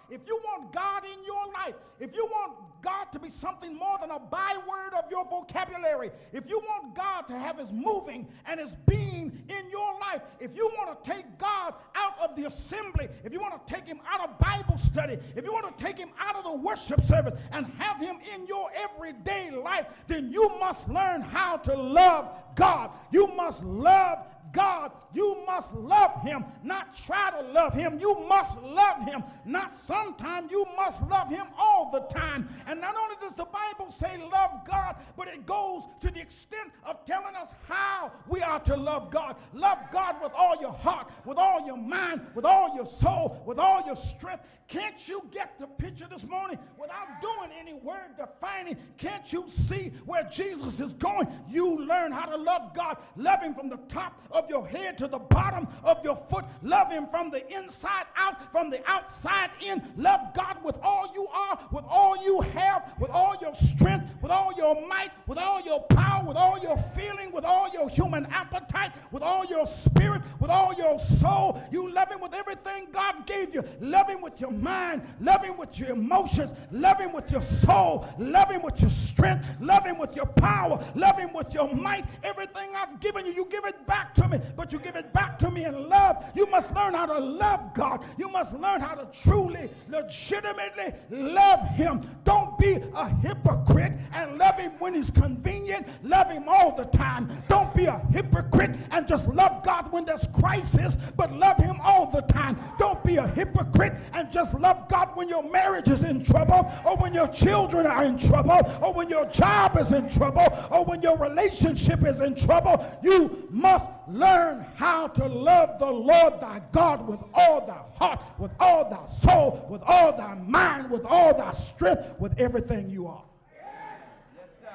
if you want God in your life, if you want God to be something more than a byword of your vocabulary, if you want God to have his moving and his being in your life, if you want to take God out of the assembly, if you want to take him out of Bible study, if you want to take him out of the worship service and have him in your everyday life, then you must learn how to love God. You must love God. You must love him, not try to love him. You must love him, not sometime. You must love him all the time. And not only does the Bible say love God, but it goes to the extent of telling us how we are to love God. Love God with all your heart, with all your mind, with all your soul, with all your strength. Can't you get the picture this morning without doing any word defining? Can't you see where Jesus is going? You learn how to love God. Love him from the top of your head to the bottom of your foot. Love him from the inside out, from the outside in. Love God with all you are, with all you have, with all your strength, with all your might, with all your power, with all your feeling, with all your human appetite, with all your spirit, with all your soul. You love him with everything God gave you. Love him with your mind, love him with your emotions, love him with your soul, love him with your strength, love him with your power, love him with your might. Everything I've given you, you give it back to me, but you give it back to me in love. You must learn how to love God. You must learn how to truly, legitimately love him. Don't be a hypocrite and love him when he's convenient. Love him all the time. Don't be a hypocrite and just love God when there's crisis, but love him all the time. Don't be a hypocrite and just love God when your marriage is in trouble, or when your children are in trouble, or when your job is in trouble, or when your relationship is in trouble. You must learn how to love the Lord thy God with all thy heart, with all thy soul, with all thy mind, with all thy strength, with everything you are. Yes, sir.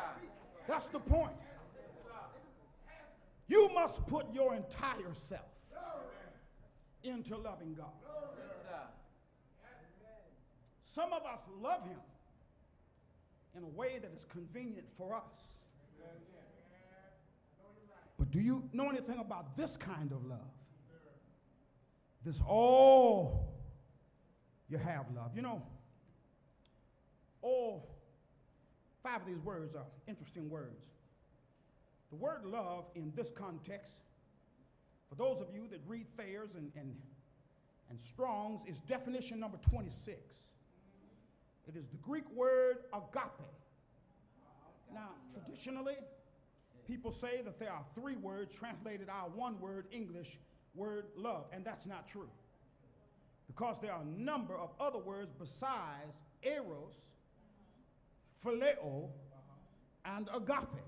That's the point. You must put your entire self into loving God. Yes, sir. Some of us love him in a way that is convenient for us. But do you know anything about this kind of love? This all you have love. You know, all 5 of these words are interesting words. The word love in this context, for those of you that read Thayer's and Strong's, is definition number 26. It is the Greek word agape. Now, traditionally, people say that there are 3 words translated our one word English word love, and that's not true. Because there are a number of other words besides eros, phileo, and agape.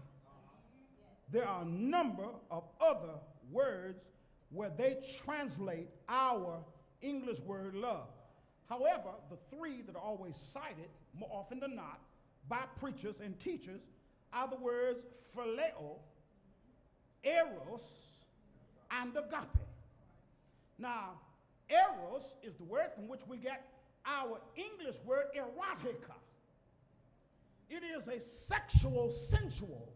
There are a number of other words where they translate our English word love. However, the 3 that are always cited, more often than not, by preachers and teachers are the words phileo, eros, and agape. Now, eros is the word from which we get our English word erotica. It is a sexual, sensual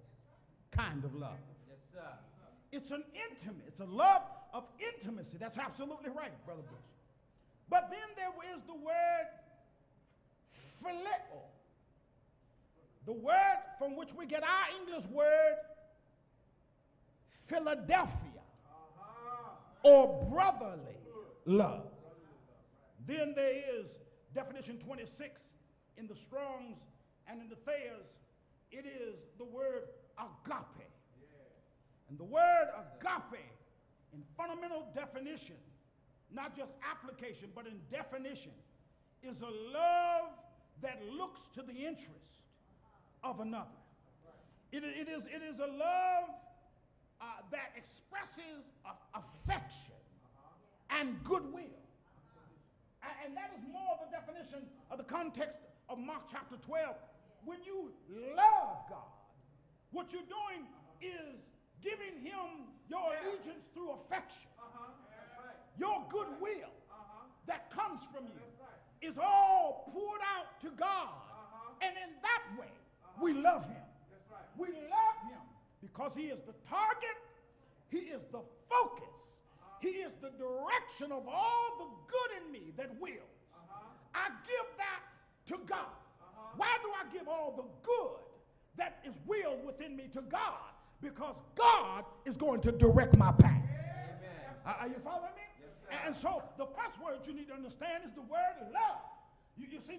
kind of love. Yes, sir. It's an intimate, it's a love of intimacy. That's absolutely right, Brother Bush. But then there is the word phileo, the word from which we get our English word Philadelphia, or brotherly love. Then there is definition 26 in the Strong's and in the Thayer's. It is the word agape. And the word agape, in fundamental definition, not just application, but in definition, is a love that looks to the interest of another. It is a love that expresses affection and goodwill. And that is more the definition of the context of Mark chapter 12. When you love God, what you're doing is giving him your allegiance through affection. Your goodwill that comes from you is all poured out to God. And in that way, we love him. We love him because he is the target, he is the focus, he is the direction of all the good in me that wills. I to God. Why do I give all the good that is willed within me to God? Because God is going to direct my path. Are you following me? Yes, sir. And so the first word you need to understand is the word love. You see,